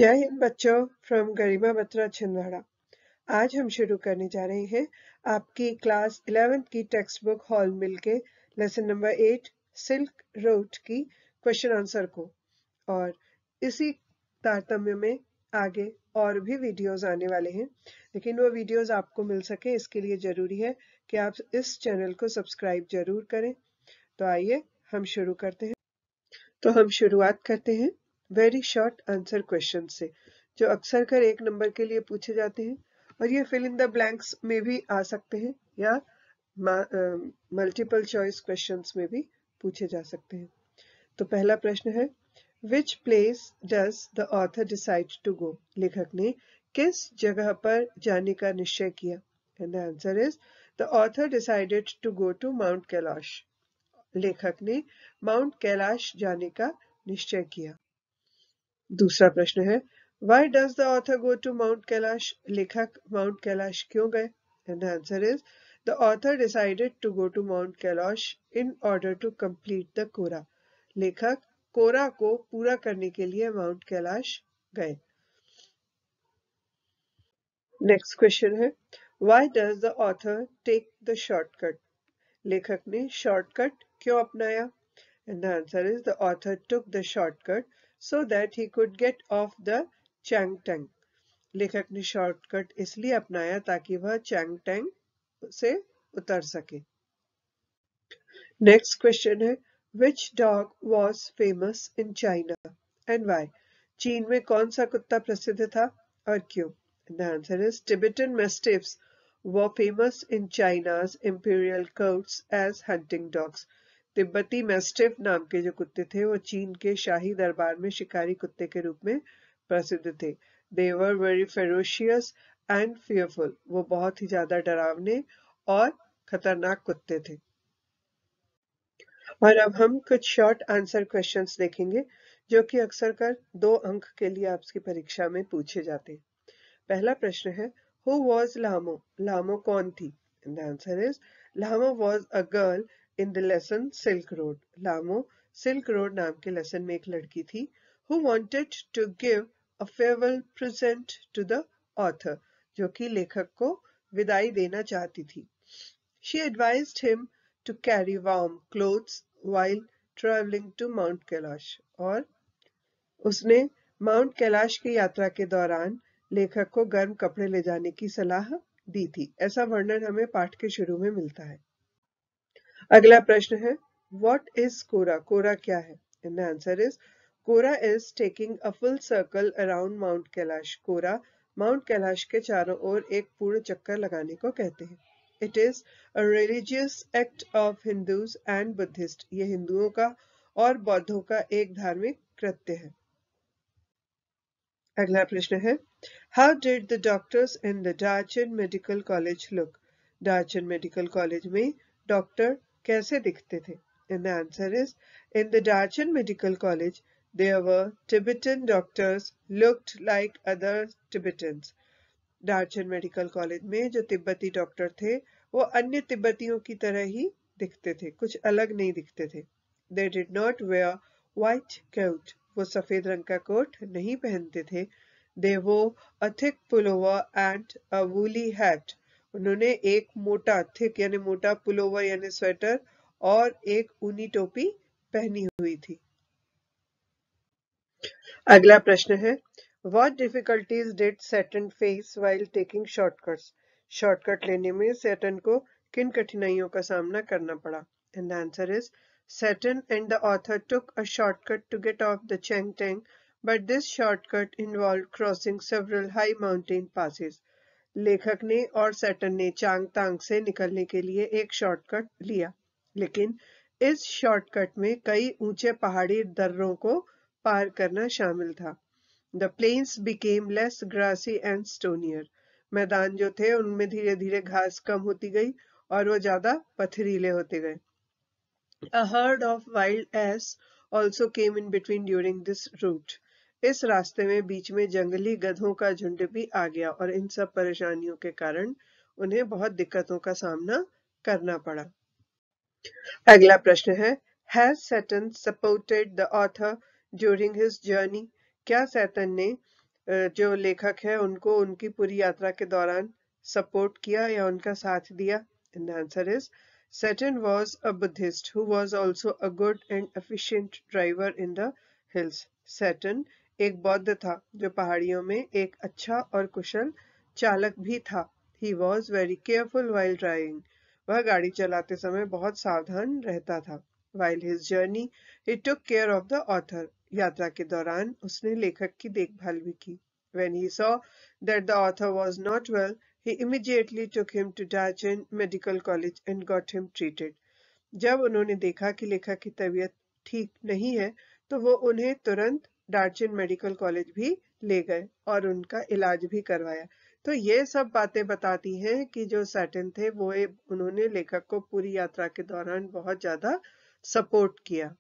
जय हिंद बच्चों, फ्रॉम गरिमा बत्रा छिंदवाड़ा। आज हम शुरू करने जा रहे हैं आपकी क्लास 11th की टेक्स्ट बुक हॉल मिल के लेसन नंबर 8 सिल्क रोड की क्वेश्चन आंसर को। और इसी तारतम्य में आगे और भी वीडियोस आने वाले हैं, लेकिन वो वीडियोस आपको मिल सके इसके लिए जरूरी है कि आप इस चैनल को सब्सक्राइब जरूर करें। तो आइए हम शुरू करते हैं। तो हम शुरुआत करते हैं वेरी शॉर्ट आंसर क्वेश्चन से, जो अक्सर कर 1 नंबर के लिए पूछे जाते हैं, और ये फिल इन द ब्लैंक्स में भी आ सकते हैं या मल्टीपल चॉइस क्वेश्चंस में भी पूछे जा सकते हैं। तो पहला प्रश्न है, which place does the author decide to go? लेखक ने किस जगह पर जाने का निश्चय किया? And the answer is the author decided to go to mount Kailash. लेखक ने माउंट कैलाश जाने का निश्चय किया। दूसरा प्रश्न है, Why does the author go to Mount Kailash? लेखक माउंट कैलाश क्यों गए? And the answer is the author decided to go to Mount Kailash in order to complete the Kora. लेखक कोरा को पूरा करने के लिए माउंट कैलाश गए। नेक्स्ट क्वेश्चन है, Why does the author take the shortcut? लेखक ने शॉर्टकट क्यों अपनाया? And the answer is the author took the shortcut so that he could get off the Changtang. लेखक ने शॉर्टकट इसलिए अपनाया ताकि वह चैंगटैंग से उतर सके। नेक्स्ट क्वेश्चन है, Which dog was famous in China and why? चीन में कौन सा कुत्ता प्रसिद्ध था और क्यों? The answer is Tibetan Mastiffs were famous in China's imperial courts as hunting dogs. तिब्बती मैस्टिफ नाम के जो कुत्ते थे वो चीन के शाही दरबार में शिकारी कुत्ते के रूप में प्रसिद्ध थे। They were very ferocious and fearful. वो बहुत ही ज्यादा डरावने और खतरनाक कुत्ते थे। और अब हम कुछ शॉर्ट आंसर क्वेश्चंस देखेंगे जो कि अक्सर कर 2 अंक के लिए आपकी परीक्षा में पूछे जाते हैं। पहला प्रश्न है, Who was Lamo? लामो कौन थी? And the answer is Lamo was a girl in the lesson Silk Road. लामो सिल्क रोड नाम के लेसन में एक लड़की थी who wanted to give a farewell present to the author, जो कि लेखक को विदाई देना चाहती थी। She advised him to carry warm clothes while traveling to Mount Kailash. और उसने माउंट कैलाश की यात्रा के दौरान लेखक को गर्म कपड़े ले जाने की सलाह दी थी। ऐसा वर्णन हमें पाठ के शुरू में मिलता है। अगला प्रश्न है, What is Kora? कोरा क्या है? And the answer is Kora is taking a full circle around Mount Kailash. Quora mount Kailash के चारों ओर एक पूर्ण चक्कर लगाने को कहते हैं। It is a religious act of Hindus and Buddhists. ये हिंदुओं का और बौद्धों का एक धार्मिक कृत्य है। अगला प्रश्न है, How did the doctors in the Darchan Medical College look? Darchan Medical College में डॉक्टर कैसे दिखते थे? And the answer is, in the Darchan Medical College, there were Tibetan doctors looked like other Tibetans. Darchen medical college में जो तिब्बती doctor थे वो अन्य तिब्बतियों की तरह ही दिखते थे, कुछ अलग नहीं दिखते थे। They did not wear white coat. वो सफेद रंग का कोट नहीं पहनते थे। They wore a thick pullover and a woolly hat. उन्होंने एक मोटा थिक यानी मोटा पुलोवर यानी स्वेटर और एक ऊनी टोपी पहनी हुई थी। अगला प्रश्न है, What difficulties did Saturn face while taking shortcuts? Shortcut लेने में सैटर्न को किन कठिनाइयों का सामना करना पड़ा? And the answer is Saturn and the author took a shortcut to get off the Changtang, but this shortcut involved crossing several high mountain passes. लेखक ने और सैटर्न ने चांगतांग से निकलने के लिए एक शॉर्टकट लिया, लेकिन इस शॉर्टकट में कई ऊंचे पहाड़ी दर्रों को पार करना शामिल था। The plains became less grassy and stonier. मैदान जो थे उनमें धीरे धीरे घास कम होती गई और वो ज्यादा पथरीले होते गए। A herd of wild ass also came in between during this route. इस रास्ते में बीच में जंगली गधों का झुंड भी आ गया और इन सब परेशानियों के कारण उन्हें बहुत दिक्कतों का सामना करना पड़ा। अगला प्रश्न है, Has Saturn supported the author during his journey? क्या सैटर्न ने जो लेखक है उनको उनकी पूरी यात्रा के दौरान सपोर्ट किया या उनका साथ दिया? And the answer is Saturn was a Buddhist who was also a good and efficient driver in the hills. Saturn एक बौद्ध था जो पहाड़ियों में एक अच्छा और कुशल चालक भी था. He was very careful while driving. वह गाड़ी चलाते समय बहुत सावधान रहता था. While his journey, he took care of the author. यात्रा के दौरान उसने लेखक की देखभाल भी की. When he saw that the author was not well, he immediately took him to Darjan Medical College and got him treated. जब उन्होंने देखा कि लेखक की तबीयत ठीक नहीं है, तो वो उन्हें तुरंत डार्चन मेडिकल कॉलेज भी ले गए और उनका इलाज भी करवाया. तो ये सब बातें बताती हैं कि जो सैटर्न थे वो उन्होंने लेखक को पूरी यात्रा के दौरान बहुत ज्यादा सपोर्ट किया.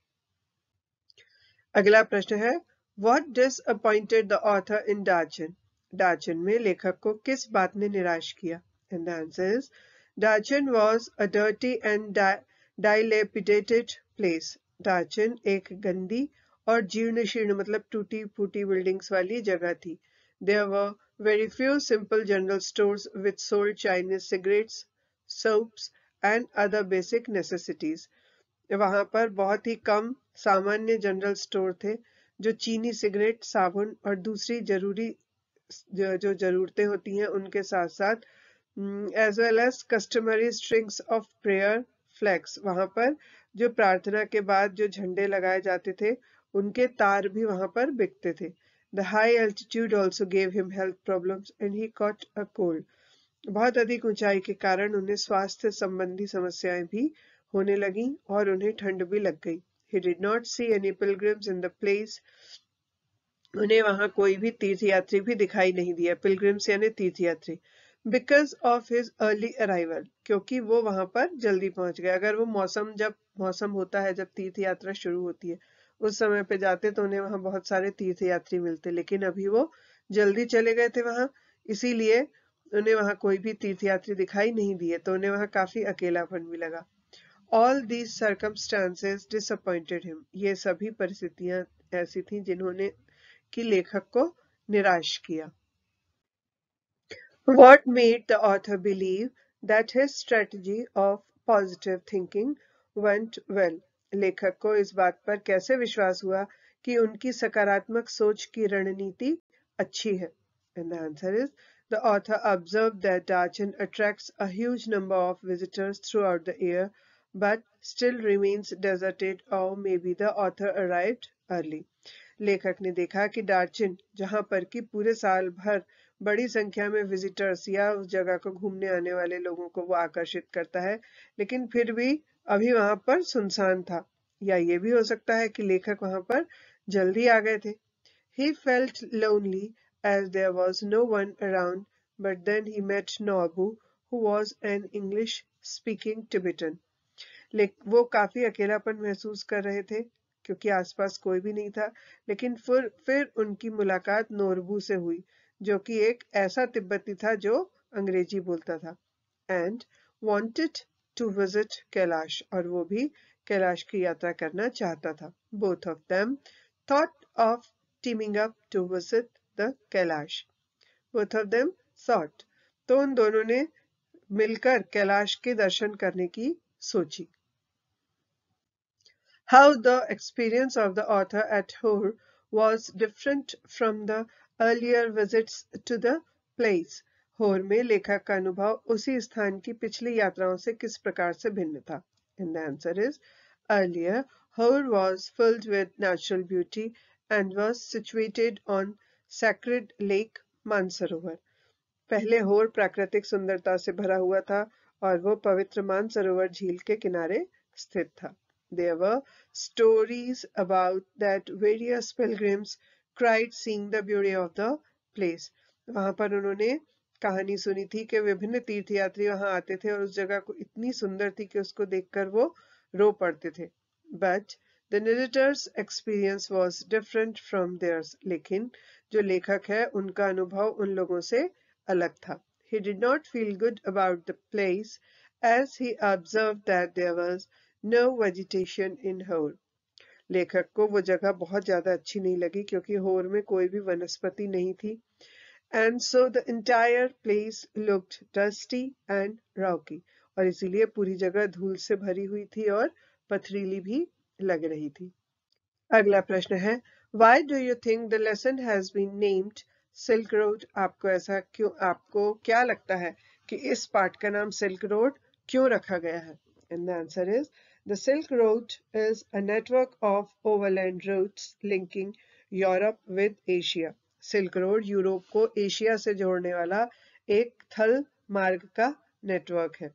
अगला प्रश्न है What disappointed the author in Darjan? Darchen में लेखक को किस बात ने निराश किया? And the answer is Darjan was a dirty and dilapidated place. Darchen एक गंदी और जीर्ण शीर्ण मतलब टूटी फूटी बिल्डिंग्स वाली जगह थी. There were very few simple general stores which sold Chinese cigarettes, soaps and other basic necessities. वहां पर बहुत ही कम सामान्य जनरल स्टोर थे जो चीनी सिगरेट, साबुन और दूसरी जो जरूरतें होती हैं उनके साथ साथ as well as customary strings of prayer flags. वहां पर जो प्रार्थना के बाद जो झंडे लगाए जाते थे उनके तार भी वहां पर बिकते थे. The high altitude also gave him health problems and he caught a cold. बहुत अधिक ऊंचाई के कारण उन्हें स्वास्थ्य संबंधी समस्याएं भी होने लगी और उन्हें ठंड भी लग गई. He did not see any pilgrims in the place. उन्हें वहां कोई भी तीर्थयात्री भी दिखाई नहीं दिया. पिलग्रिम्स यानी तीर्थयात्री. Because of his early arrival, क्योंकि वो वहां पर जल्दी पहुंच गए. अगर वो जब मौसम होता है जब तीर्थ यात्रा शुरू होती है उस समय पे जाते तो उन्हें वहां बहुत सारे तीर्थयात्री मिलते, लेकिन अभी वो जल्दी चले गए थे वहां, इसीलिए उन्हें वहां कोई भी तीर्थयात्री दिखाई नहीं दिए, तो उन्हें वहां काफी अकेलापन भी लगा. All these circumstances disappointed him. ये सभी परिस्थितियां ऐसी थीं जिन्होंने कि लेखक को निराश किया. What made the author believe that his strategy of positive thinking went well? लेखक को इस बात पर कैसे विश्वास हुआ कि उनकी सकारात्मक सोच की रणनीति अच्छी है? And the answer is the author observed that Darchan attracts a huge number of visitors throughout the year, but still remains deserted, or maybe the author arrived early. लेखक ने देखा कि डार्चिन जहां पर कि पूरे साल भर बड़ी संख्या में विजिटर्स या उस जगह को घूमने आने वाले लोगों को वो आकर्षित करता है, लेकिन फिर भी अभी वहां पर सुनसान था. या ये भी हो सकता है कि लेखक वहां पर जल्दी आ गए थे. He felt lonely as there was no one around, but then he met Norbu, who was an English-speaking Tibetan. वो काफी अकेलापन महसूस कर रहे थे क्योंकि आसपास कोई भी नहीं था, लेकिन फिर उनकी मुलाकात नोरबू से हुई जो कि एक ऐसा तिब्बती था जो अंग्रेजी बोलता था. And wanted to visit Kailash, और वो भी कैलाश की यात्रा करना चाहता था. Both of them thought of teaming up to visit the Kailash. Both of them thought, तो उन दोनों ने मिलकर कैलाश के दर्शन करने की सोची. How the experience of the author at Hor was different from the earlier visits to the place. होर में लेखक का अनुभव उसी स्थान की पिछली यात्राओं से किस प्रकार से भिन्न था? And the answer is earlier Hor was filled with natural beauty and was situated on sacred lake Mansarovar. पहले होर प्राकृतिक सुंदरता से भरा हुआ था और वो पवित्र मानसरोवर झील के किनारे स्थित था. There were stories about that various pilgrims cried seeing the beauty of the place. वहां पर उन्होंने कहानी सुनी थी कि विभिन्न तीर्थयात्री वहां आते थे और उस जगह को इतनी सुंदर थी कि उसको देखकर वो रो पड़ते थे. But the narrator's experience was different from theirs. लेकिन जो लेखक है उनका अनुभव उन लोगों से अलग था. He did not feel good about the place as he observed that there was no vegetation in Hor. लेखक को वो जगह बहुत ज्यादा अच्छी नहीं लगी क्योंकि होर में कोई भी वनस्पति नहीं थी। And so the entire place looked dusty and rocky. और इसीलिए पूरी जगह धूल से भरी हुई थी और पथरीली भी लग रही थी। अगला प्रश्न है, Why do you think the lesson has been named Silk Road? आपको क्या लगता है कि इस पाठ का नाम सिल्क रोड क्यों रखा गया है? And the answer is, the Silk Road is a network of overland routes linking Europe with Asia. Silk road Europe को एशिया से जोड़ने वाला एक थल मार्ग का नेटवर्क है।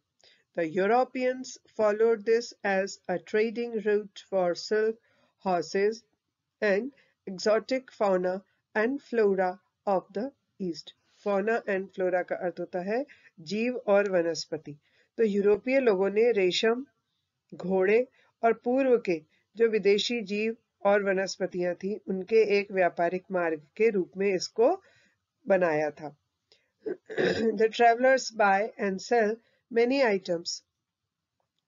The Europeans followed this as a trading route for silk, horses, and exotic fauna and flora of the east. Fauna and flora का अर्थ होता है जीव और वनस्पति। तो यूरोपीय लोगों ने रेशम, घोड़े और पूर्व के जो विदेशी जीव और वनस्पतियां थी उनके एक व्यापारिक मार्ग के रूप में इसको बनाया था। The travelers buy and sell many items.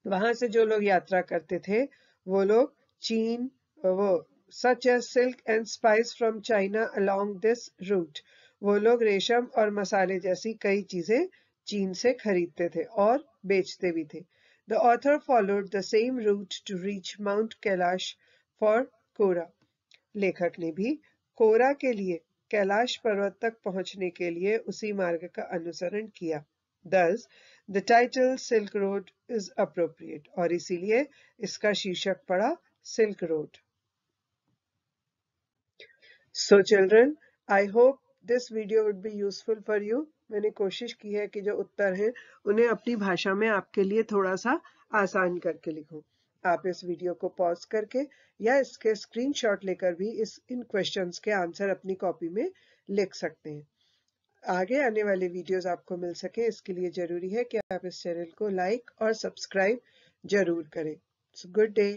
वहां से जो लोग यात्रा करते थे वो लोग चीन वो such as silk and spice from China along this route. वो लोग रेशम और मसाले जैसी कई चीजें चीन से खरीदते थे और बेचते भी थे। The author followed the same route to reach Mount Kailash for Kora. लेखक ने भी कोरा के लिए कैलाश पर्वत तक पहुंचने के लिए उसी मार्ग का अनुसरण किया। Thus, the title Silk Road is appropriate. और इसीलिए इसका शीर्षक पड़ा Silk Road. So children, I hope this video would be useful for you. मैंने कोशिश की है कि जो उत्तर हैं उन्हें अपनी भाषा में आपके लिए थोड़ा सा आसान करके लिखूं। आप इस वीडियो को पॉज करके या इसके स्क्रीनशॉट लेकर भी इन क्वेश्चंस के आंसर अपनी कॉपी में लिख सकते हैं। आगे आने वाले वीडियोस आपको मिल सके इसके लिए जरूरी है कि आप इस चैनल को लाइक और सब्सक्राइब जरूर करें। Good day.